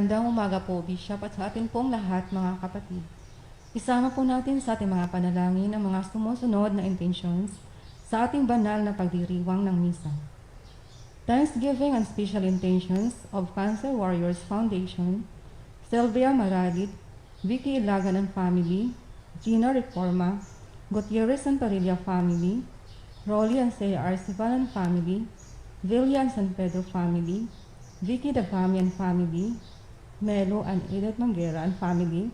Magandang umaga po, Bishop, at sa atin pong lahat, mga kapatid. Isama po natin sa ating mga panalangin ang mga sumusunod na intentions sa ating banal na pagdiriwang ng misa. Thanksgiving and special intentions of Cancer Warriors Foundation, Sylvia Maradit, Vicky Ilagan and family, Gina Reforma, Gutierrez and Parilla family, Rolly and Saya Arcival and family, Villa and San Pedro family, Vicky Dagami and family, Melo and Edith Manguera and family,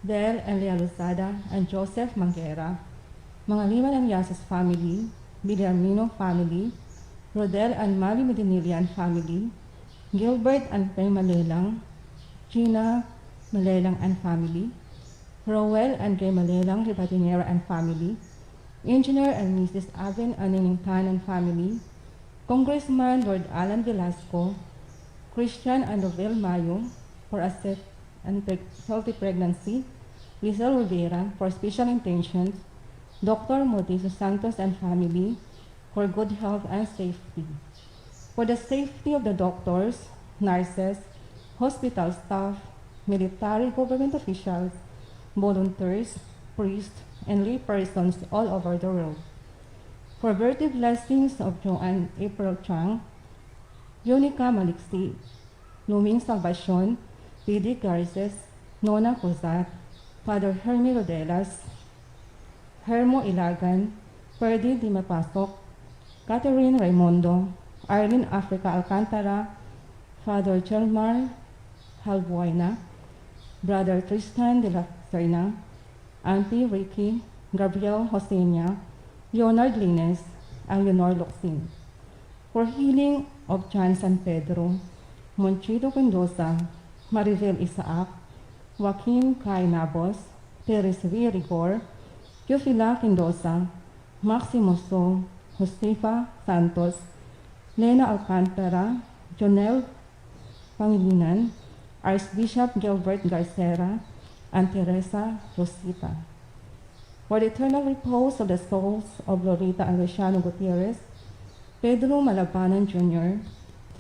Del and Lea Lozada and Joseph Manguera, mga Liman and Yasas family, Villarmino family, Rodel and Mali Medinilla and family, Gilbert and Pay Malelang, Gina Malelang and family, Rowell and Gay Malelang Ribatinera and family, Engineer and Mrs. Aven Aniningtan and family, Congressman Lord Alan Velasco, Christian and Rovel Mayo for a safe and healthy pregnancy, Rizal Rivera for special intentions, Dr. Motiso Santos and family for good health and safety. For the safety of the doctors, nurses, hospital staff, military government officials, volunteers, priests, and lay persons all over the world. For birthday blessings of Joanne April Chang, Yonica Maliksi, Luming Salvacion, P.D. Garces, Nona Cozat, Father Hermie Rodelas, Hermo Ilagan, Ferdy Di Mapasok, Catherine Raimundo, Arlene Africa Alcantara, Father Chelmar Halbuena, Brother Tristan de la Serna, Auntie Ricky, Gabriel Josenia, Leonard Lines, and Leonor Locsin. For healing of Chan San Pedro, Monchito Mendoza, Maribel Isaac, Joaquin Kai Nabos, Teres V. Rigor, Teofila Mendoza, Maximo So, Josefa Santos, Lena Alcantara, Jonel Pangilinan, Archbishop Gilbert Garcera, and Teresa Rosita. For the eternal repose of the souls of Lorita and Luciano Gutierrez, Pedro Malabanan Jr.,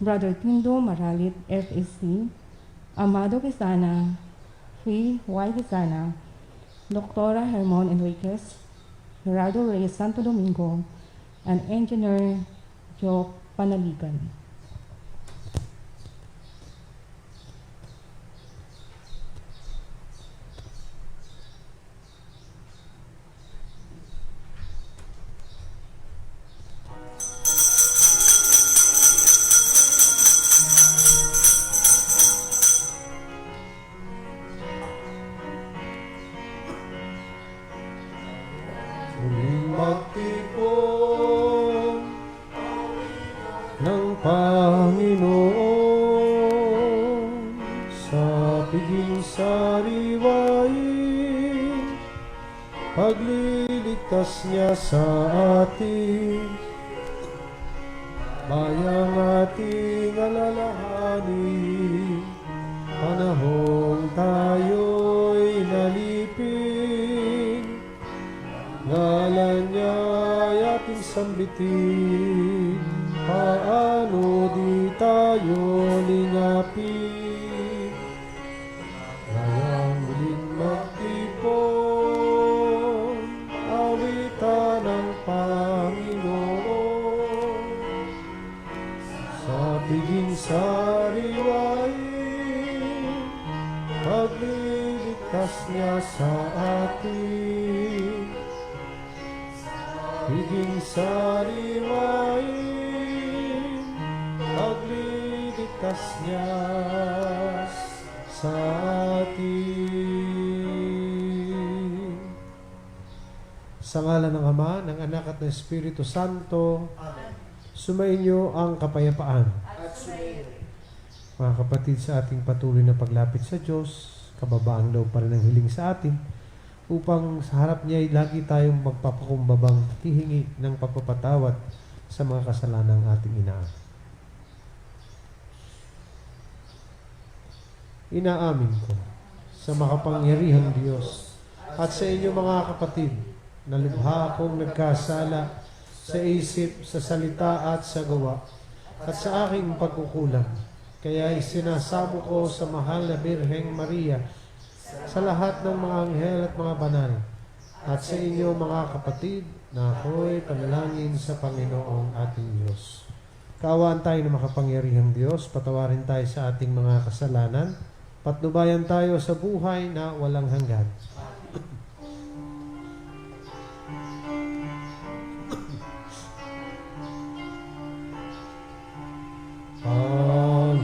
Brother Tindo Maralit, FEC, Amado Quezana, Free Y. Quezana, Doctora Hermon Enriquez, Gerardo Reyes Santo Domingo, and Engineer Joe Panaligan. Magtipon ng Panginoon sa piging sariwain, pagliligtas niya sa atin, bayang ating alalahanin, panahong tayo'y nalipin, ngalan niya'y ating sambitin, paano di tayo lingapin. Ngayang muling magtipon, awitan ng Panginoon, sa piging sariwain, pagliligtas niya sa atin. Piging sariwain, pagliligtas niya sa atin. Sa ngalan ng Ama, ng Anak at ng Espiritu Santo, sumainyo ang kapayapaan. Mga kapatid, sa ating patuloy na paglapit sa Diyos, kababaang loob pa rin ang hiling sa atin, upang sa harap niya ay lagi tayong magpapakumbabang hihingi ng pagpapatawad sa mga kasalanang ating inaamin ko sa makapangyarihang Diyos at sa inyo mga kapatid na lubha akong nagkasala sa isip, sa salita at sa gawa at sa aking pagkukulang. Kaya isinasamo ko sa mahal na Birheng Maria, sa lahat ng mga anghel at mga banal, at sa inyo mga kapatid, na ako'y panalangin sa Panginoong ating Diyos. Kaawaan tayo ng makapangyarihang Diyos, patawarin tayo sa ating mga kasalanan, patnubayan tayo sa buhay na walang hanggan. Panginoon,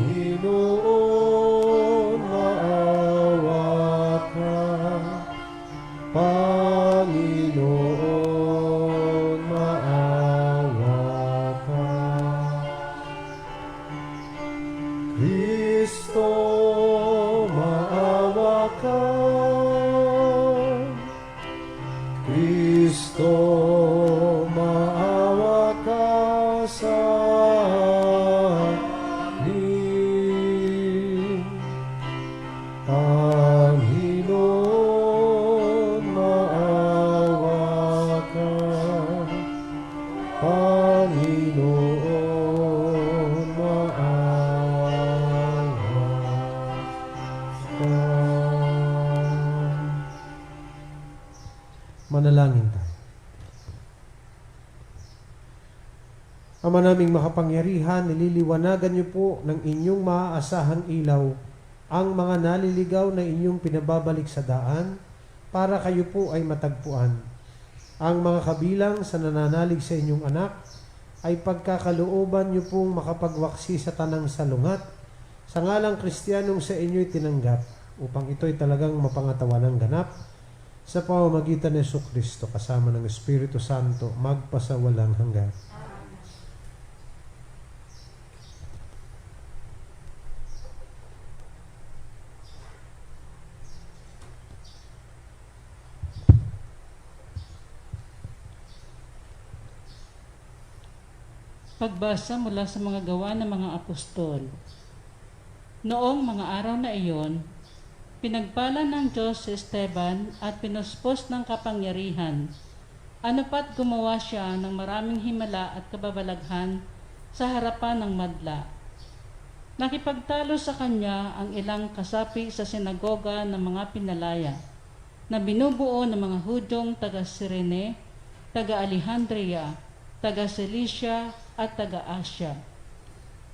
maawa ka. Panginoon, maawa ka. Kristo, maawa ka. Kristo, maawa ka sa amin. Panginoon, maawa ka. Panginoon, maawa ka. Manalangin tayo. Ama naming makapangyarihan, nililiwanagan niyo po ng inyong maaasahang ilaw ang mga naliligaw na inyong pinababalik sa daan para kayo po ay matagpuan. Ang mga kabilang sa nananalig sa inyong anak ay pagkakalooban niyo pong makapagwaksi sa tanang salungat sa ngalang Kristiyanong sa inyo'y tinanggap upang ito'y talagang mapangatawa ng ganap sa pamamagitan ni Jesucristo kasama ng Espiritu Santo magpasawalang hanggan. Pagbasa mula sa mga gawa ng mga apostol. Noong mga araw na iyon, pinagpala ng Diyos si Esteban at pinuspos ng kapangyarihan. Ano pat gumawa siya ng maraming himala at kababalaghan sa harapan ng madla. Nakipagtalo sa kanya ang ilang kasapi sa sinagoga ng mga pinalaya na binubuo ng mga Hudyong taga-Sirene, taga-Alejandria, taga-Cilicia at taga-Asya.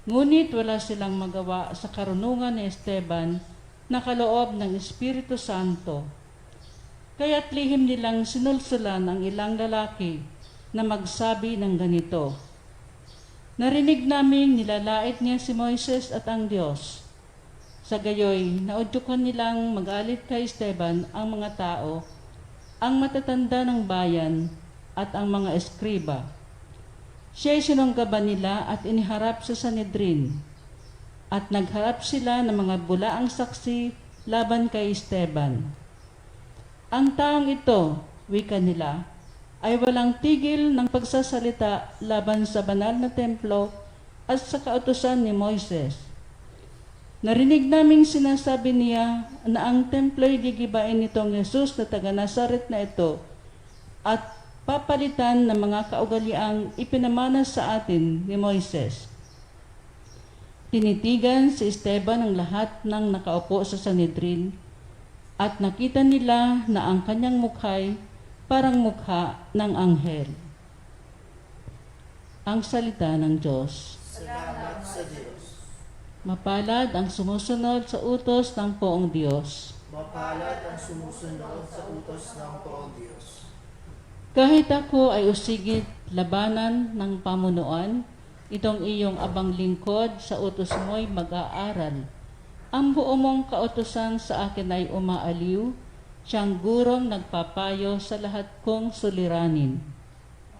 Ngunit wala silang magawa sa karunungan ni Esteban na kaloob ng Espiritu Santo. Kaya't lihim nilang sinulsulan ang ilang lalaki na magsabi ng ganito, "Narinig naming nilalait niya si Moises at ang Diyos." Sa gayoy, naudyukan nilang magalit kay Esteban ang mga tao, ang matatanda ng bayan at ang mga eskriba. Siya'y sinunggaban nila at iniharap sa Sanhedrin, at nagharap sila ng mga bulaang saksi laban kay Esteban. Ang taong ito, wika nila, ay walang tigil ng pagsasalita laban sa banal na templo at sa kautusan ni Moises. Narinig naming sinasabi niya na ang templo'y gigibain nitong Jesus na taga-Nazaret na ito at papalitan ng mga kaugaliang ipinamana sa atin ni Moises. Tinitigan si Esteban ang lahat ng nakaupo sa Sanhedrin at nakita nila na ang kanyang mukha'y parang mukha ng anghel. Ang salita ng Diyos. Salamat sa Diyos. Mapalad ang sumusunod sa utos ng poong Diyos. Mapalad ang sumusunod sa utos ng poong Diyos. Kahit ako ay usigit labanan ng pamunuan, itong iyong abang lingkod sa utos mo'y mag-aaral. Ang buo mong kautusan sa akin ay umaaliw, siyang gurong nagpapayo sa lahat kong suliranin.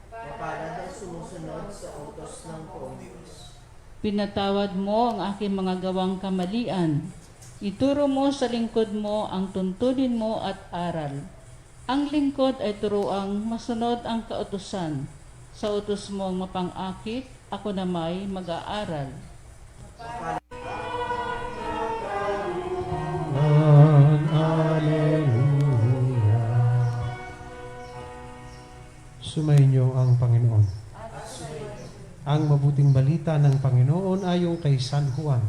Mapalad ang sumusunod sa utos ng poong Diyos. Pinatawad mo ang aking mga gawang kamalian. Ituro mo sa lingkod mo ang tuntunin mo at aral. Ang lingkod ay turuang masunod ang kautusan. Sa utos mong mapang-akit, ako na may mag-aaral. Alleluia. Sumainyo ang Panginoon. Ang mabuting balita ng Panginoon ayon kay San Juan.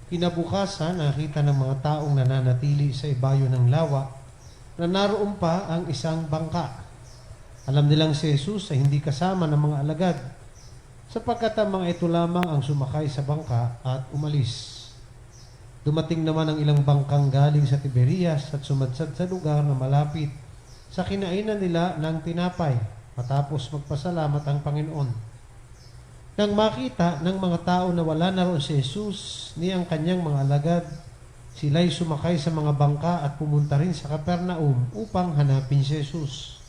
Kinabukasan, nakita ng mga taong nananatili sa ibayo ng lawa na naroon pa ang isang bangka. Alam nilang si Jesus ay hindi kasama ng mga alagad, sapagkat ang mga ito lamang ang sumakay sa bangka at umalis. Dumating naman ang ilang bangkang galing sa Tiberias at sumadsad sa lugar na malapit sa kinainan nila ng tinapay, matapos magpasalamat ang Panginoon. Nang makita ng mga tao na wala na roon si Jesus ni ang kanyang mga alagad, sila'y sumakay sa mga bangka at pumunta rin sa Capernaum upang hanapin si Jesus.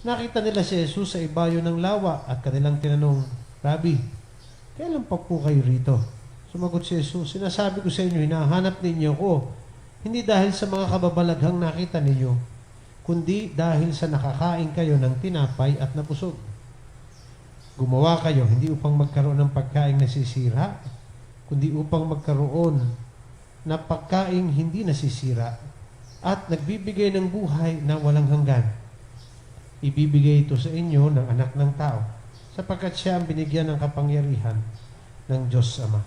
Nakita nila si Jesus sa ibayo ng lawa at kanilang tinanong, Rabbi, kailan pa po kayo rito? Sumagot si Jesus, sinasabi ko sa inyo, hinahanap ninyo ko, hindi dahil sa mga kababalaghang nakita ninyo, kundi dahil sa nakakain kayo ng tinapay at nabusog. Gumawa kayo, hindi upang magkaroon ng pagkaing nasisira, kundi upang magkaroon na pagkaing hindi nasisira at nagbibigay ng buhay na walang hanggan. Ibibigay ito sa inyo ng anak ng tao, sapagkat siya ang binigyan ng kapangyarihan ng Diyos Ama.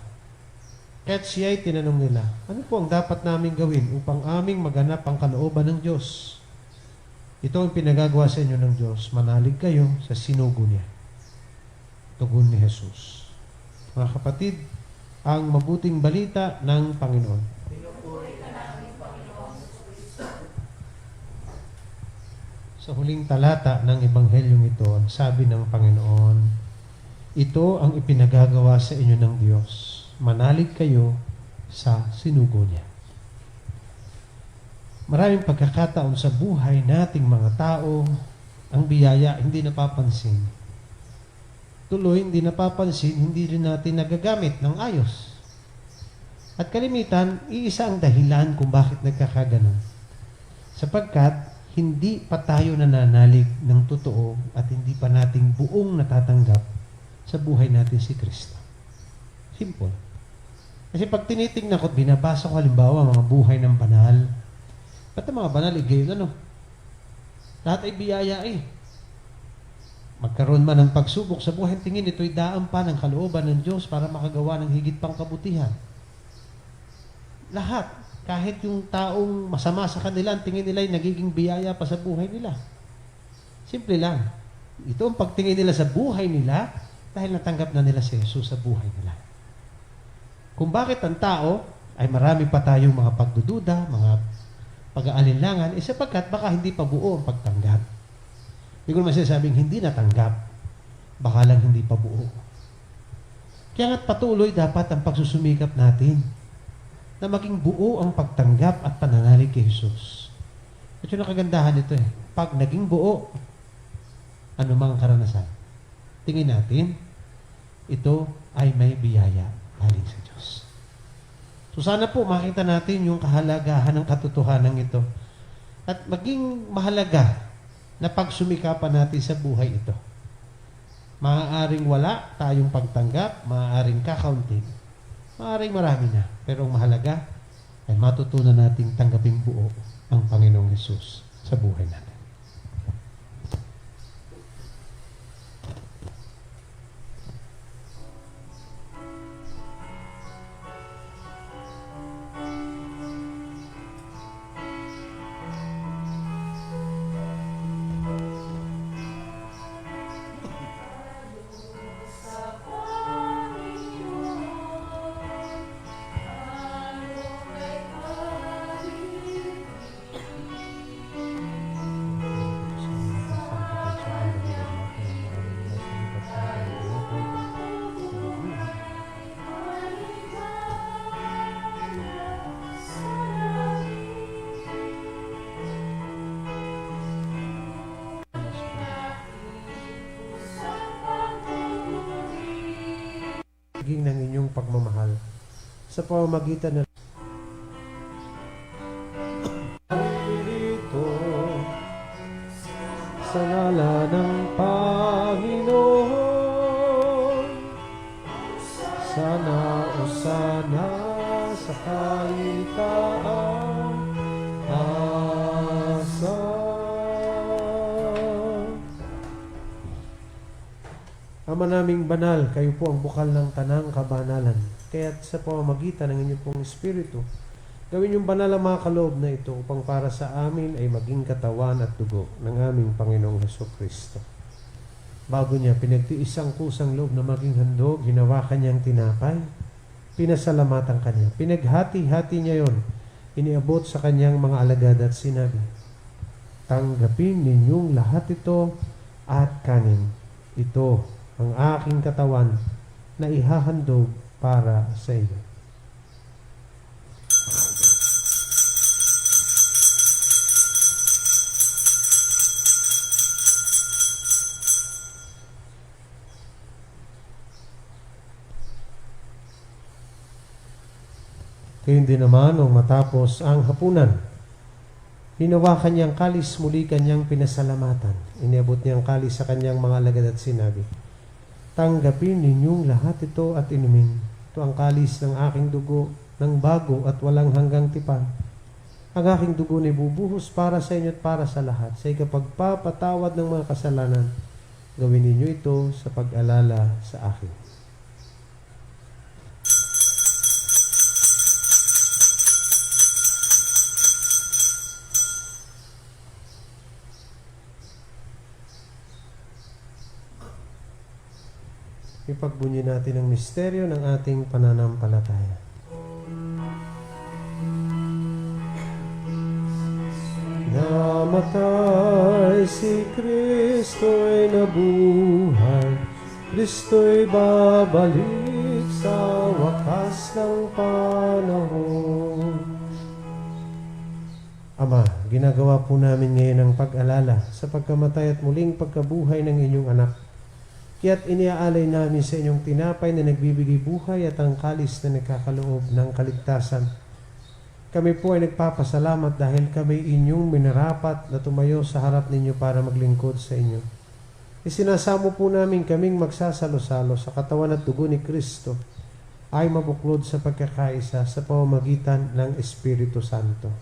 Kaya't siya ay tinanong nila, ano po ang dapat namin gawin upang aming maganap ang kalooban ng Diyos? Ito ang pinagagawa sa inyo ng Diyos, manalig kayo sa sinugo niya. Tugon ni Jesus. Mga kapatid, ang mabuting balita ng Panginoon. Sa huling talata ng Ebanghelyong ito, ang sabi ng Panginoon, ito ang ipinagagawa sa inyo ng Diyos. Manalig kayo sa sinugo niya. Maraming pagkakataon sa buhay nating mga tao, ang biyaya hindi napapansin. Tuloy, hindi napapansin, hindi rin natin nagagamit ng ayos. At kalimitan, iisa ang dahilan kung bakit nagkakaganon. Sapagkat, hindi pa tayo nananalig ng totoo at hindi pa nating buong natatanggap sa buhay natin si Kristo. Simple. Kasi pag tinitingnan ko at binabasa ko halimbawa mga buhay ng banal, ba't ang mga banal, gayon ano? Lahat ay biyaya eh. Magkaroon man ng pagsubok sa buhay, tingin ito'y daan pa ng kalooban ng Diyos para makagawa ng higit pang kabutihan. Lahat, kahit yung taong masama sa kanila, ang tingin nila ay nagiging biyaya pa sa buhay nila. Simple lang. Ito ang pagtingin nila sa buhay nila dahil natanggap na nila si Jesus sa buhay nila. Kung bakit ang tao ay marami pa tayong mga pagdududa, mga pag-aalinlangan, sapagkat baka hindi pa buo ang pagtanggap. Hindi ko naman sinasabing hindi natanggap. Baka lang hindi pa buo. Kaya nga't patuloy dapat ang pagsusumikap natin na maging buo ang pagtanggap at pananalig kay Jesus. At yun ang kagandahan nito eh. Pag naging buo, anumang karanasan, tingin natin, ito ay may biyaya galing sa Diyos. So sana po makita natin yung kahalagahan ng katotohanan ito. At maging mahalaga na pagsumikapan natin sa buhay ito. Maaaring wala tayong pagtanggap, maaaring kakaunti, maaaring marami na. Pero ang mahalaga ay matutunan nating tanggaping buo ang Panginoong Hesus sa buhay natin. Ng inyong pagmamahal sa pamamagitan ng Espiritu sa ngalan ng Panginoon. Sana o sana sa kaitaan asa. Ama naming banal, kayo po ang bukal ng tanang kabanalan. Kaya't sa pamamagitan ng inyong pong Espiritu, gawin yung banal ang mga kaloob na ito upang para sa amin ay maging katawan at dugo ng aming Panginoong Hesukristo. Bago niya pinagtiis ang kusang loob na maging handog, ginawa kanyang tinapay, pinasalamatan kanya. Pinaghati-hati niya yon, iniabot sa kanyang mga alagad at sinabi, tanggapin ninyong lahat ito at kanin. Ito ang aking katawan na ihahandog para sa iyo. Gayon din naman, nung matapos ang hapunan, hinawakan niyang kalis, muli kanyang pinasalamatan. Iniabot niyang kalis sa kanyang mga alagad at sinabi, tanggapin ninyong lahat ito at inumin. Ito ang kalis ng aking dugo, ng bago at walang hanggang tipan. Ang aking dugo ay bubuhos para sa inyo at para sa lahat. Sa ikapagpapatawad ng mga kasalanan, gawin ninyo ito sa pag-alala sa akin. Ipagbunyi natin ang misteryo ng ating pananampalataya. Namatay si Kristo'y nabuhay, Kristo'y babalik sa wakas ng panahon. Ama, ginagawa po namin ngayon ang pag-alala sa pagkamatay at muling pagkabuhay ng inyong anak. Kaya't iniaalay namin sa inyong tinapay na nagbibigay buhay at ang kalis na nagkakaloob ng kaligtasan. Kami po ay nagpapasalamat dahil kami inyong minarapat na tumayo sa harap ninyo para maglingkod sa inyo. Isinasamo po namin kaming magsasalo-salo sa katawan at dugo ni Kristo ay mabuklod sa pagkakaisa sa pamamagitan ng Espiritu Santo.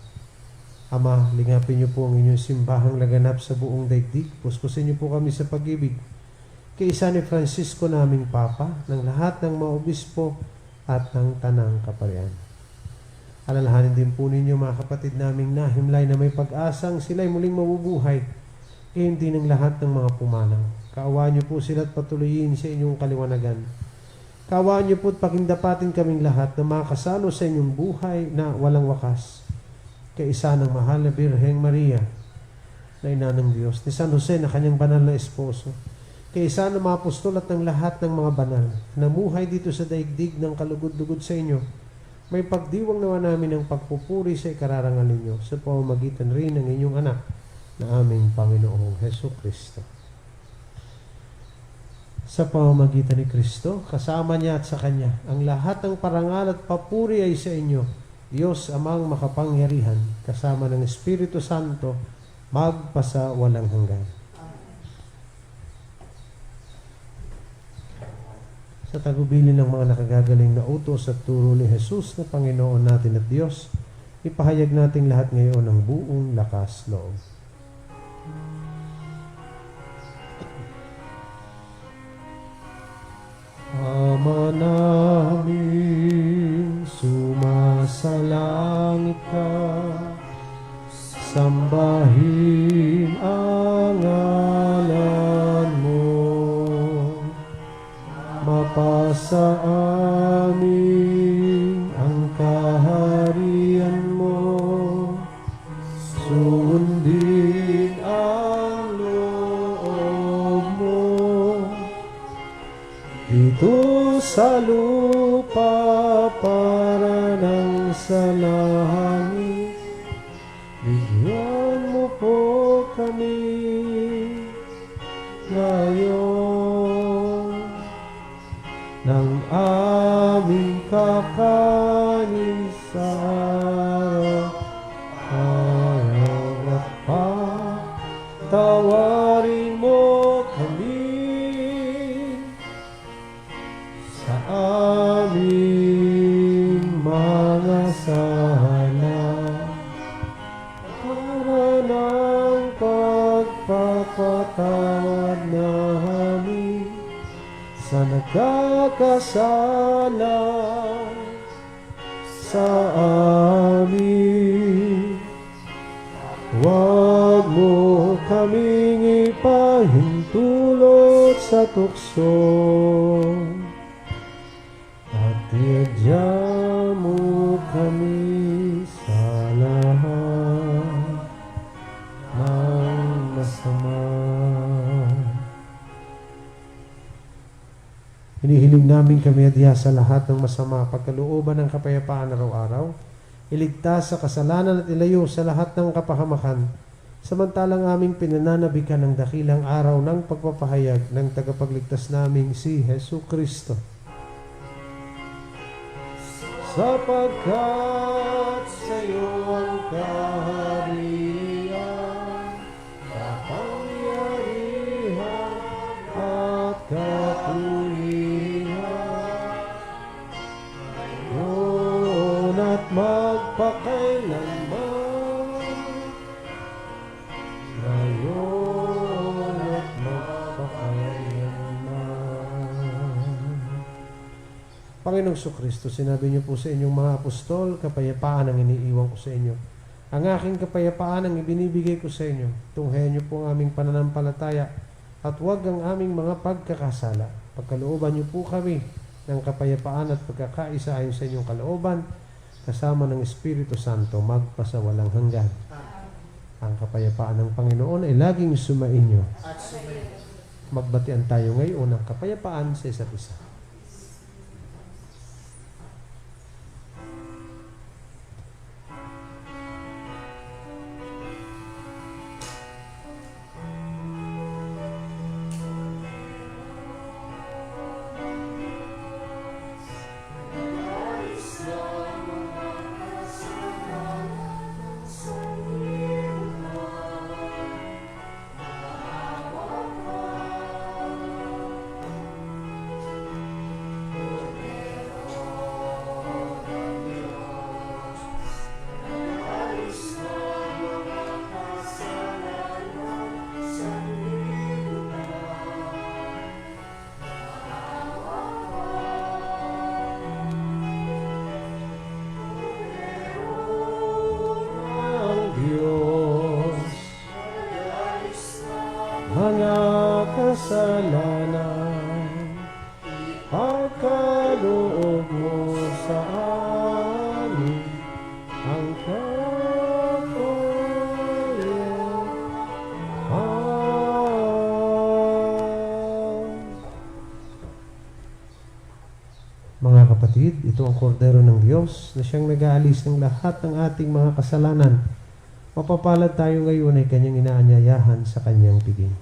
Ama, lingapin niyo po ang inyong simbahang laganap sa buong daigdig. Puspusin niyo po kami sa pag-ibig kaisa ni Francisco naming Papa, ng lahat ng mga obispo at ng tanang kaparian. Alalahanin din po ninyo mga kapatid naming nahimlay na may pag-asang sila'y muling mabubuhay, kaya hindi ng lahat ng mga pumanaw. Kaawaan niyo po sila at patuloyin sa inyong kaliwanagan. Kaawaan niyo po at pakindapatin kaming lahat na makasalo sa inyong buhay na walang wakas. Kaisa ng mahal na Birheng Maria, na ina ng Diyos, ni San Jose na kanyang banal na esposo, kaisa ng mga apostol at ng lahat ng mga banal, namuhay dito sa daigdig ng kalugod-lugod sa inyo, may pagdiwang naman namin ng pagpupuri sa ikararangal ninyo sa pamamagitan rin ng inyong anak na aming Panginoong Hesukristo. Sa pamamagitan ni Kristo, kasama niya at sa Kanya, ang lahat ng parangal at papuri ay sa inyo, Diyos amang makapangyarihan, kasama ng Espiritu Santo, magpasa walang hanggan. Sa tagubilin ng mga nakagagaling na utos at turo ni Jesus na Panginoon natin at Diyos, ipahayag natin lahat ngayon ng buong lakas loob. Ama namin, sumasalangit ka, sambahin ang ngalan mo. Mapasa amin ang kaharian mo, sundin ang loob mo, dito sa lupa para ng sa langit. Bigyan mo po kami ngayon ng aming kakanin sa araw-araw at patawarin mo kami sa aming mga sala para ng pagpapatawad namin pagkakasala sa amin. Huwag mo kaming ipahintulot sa tukso, at iadya mo kami sa lahat ng masama. Hinihiling namin kami adya sa lahat ng masama, pagkalooban ng kapayapaan araw-araw, iligtas sa kasalanan at ilayo sa lahat ng kapahamakan, samantalang aming pinananabikan ng dakilang araw ng pagpapahayag ng tagapagligtas naming si Hesu Kristo. Sapagkat sa iyo ang kaharian, kapangyarihan at kapulihan, ngayon at magpakailanman, ngayon at magpakailanman. Panginoong Kristo, sinabi niyo po sa inyong mga apostol, kapayapaan ang iniiwan ko sa inyo. Ang aking kapayapaan ang ibinibigay ko sa inyo. Tunghayan niyo po ang aming pananampalataya at huwag ang aming mga pagkakasala. Pagkalooban niyo po kami ng kapayapaan at pagkakaisa ayon sa inyong kalooban, kasama ng Espiritu Santo, magpasawalang hanggan. Ang kapayapaan ng Panginoon ay laging sumainyo. Magbatian tayo ngayon ng kapayapaan sa isa't isa. Mga kasalanan, pagkaloob mo sa amin, ang kapayapaan. Mga kapatid, ito ang kordero ng Diyos na siyang nag-aalis ng lahat ng ating mga kasalanan. Mapapalad tayo ngayon ay kanyang inaanyayahan sa kanyang piging.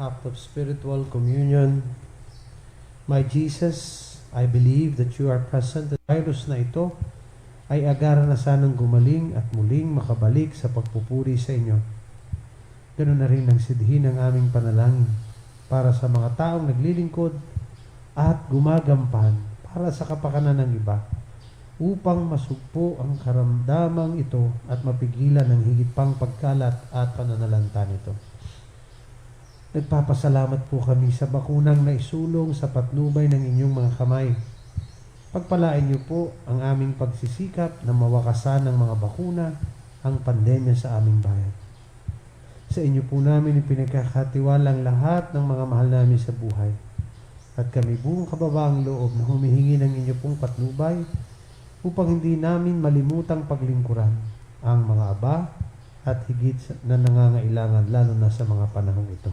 Act of spiritual communion. My Jesus, I believe that you are present. At virus na ito ay agaran na sanang gumaling at muling makabalik sa pagpupuri sa inyo. Ganun na rin ang sidhi ng aming panalangin para sa mga taong naglilingkod at gumagampan para sa kapakanan ng iba upang masugpo ang karamdamang ito at mapigilan ang higit pang pagkalat at pananalanta nito. Nagpapasalamat po kami sa bakunang naisulong sa patnubay ng inyong mga kamay. Pagpalain niyo po ang aming pagsisikap na mawakasan ng mga bakuna ang pandemya sa aming bayan. Sa inyo po namin ipinagkakatiwalang lahat ng mga mahal namin sa buhay. At kami buong kababaang loob na humihingi ng inyo pong patnubay upang hindi namin malimutang paglingkuran ang mga aba at higit na nangangailangan lalo na sa mga panahong ito.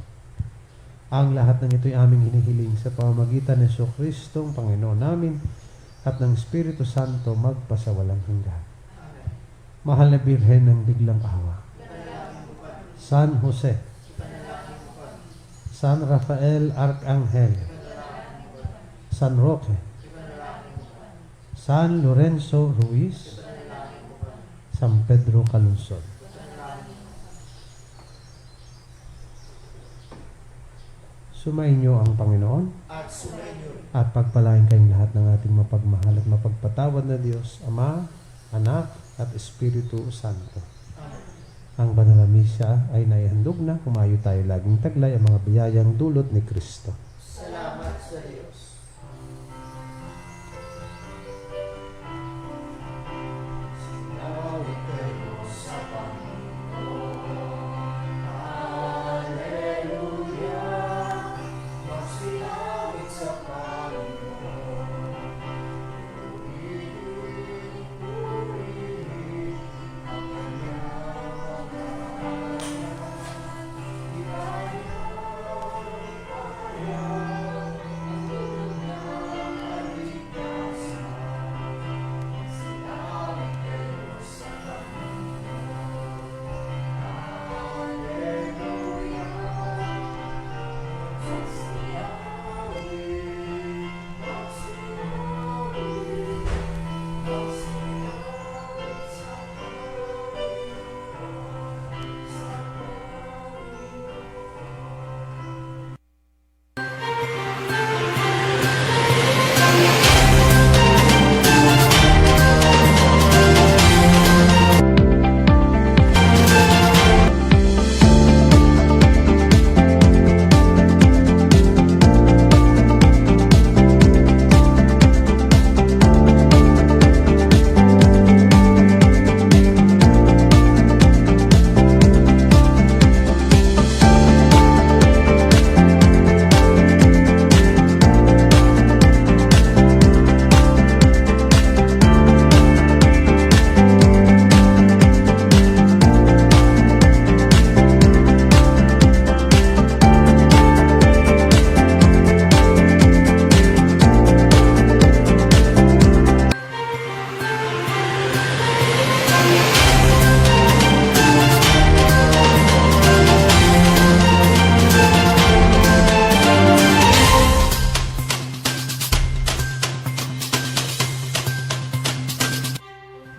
Ang lahat ng ito'y aming hinihiling sa pamamagitan ng Jesucristong Panginoon namin at ng Espiritu Santo magpasawalang hanggan. Mahal na Birhen ng biglang awa, San Jose, San Rafael Arcangel, San Roque, San Lorenzo Ruiz, San Pedro Calungsod. Sumainyo ang Panginoon At sumainyo at pagpalain kayong lahat ng ating mapagmahal at mapagpatawad na Diyos, Ama, Anak at Espiritu Santo. Ang banal na misya ay naihandog na. Kumayo tayo laging taglay ang mga biyayang dulot ni Kristo. Salamat sa Diyos. Sinawit kayo sa Panginoon. Hallelujah. Magsinawit sa Panginoon. Purihin, purihin ang kanyang mga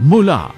Mula